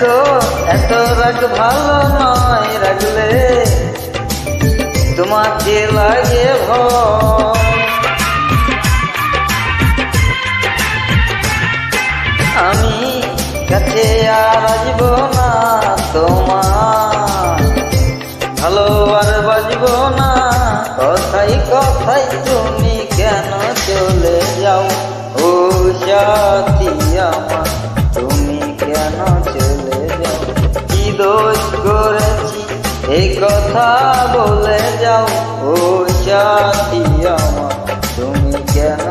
দেখো এত রাগ ভালো নয়, রাগলে তোমাকে লাগে ভয়। আমি কাছে আর আসব না, তোমার ভালো আর বাজব না। কথাই কথাই তুমি কেন চলে যাও, ও সাথী আমার তুমি কেন চলে যাও। কি দোষ করেছি এই কথা বলে যাও, ও সাথী আমার তুমি কেন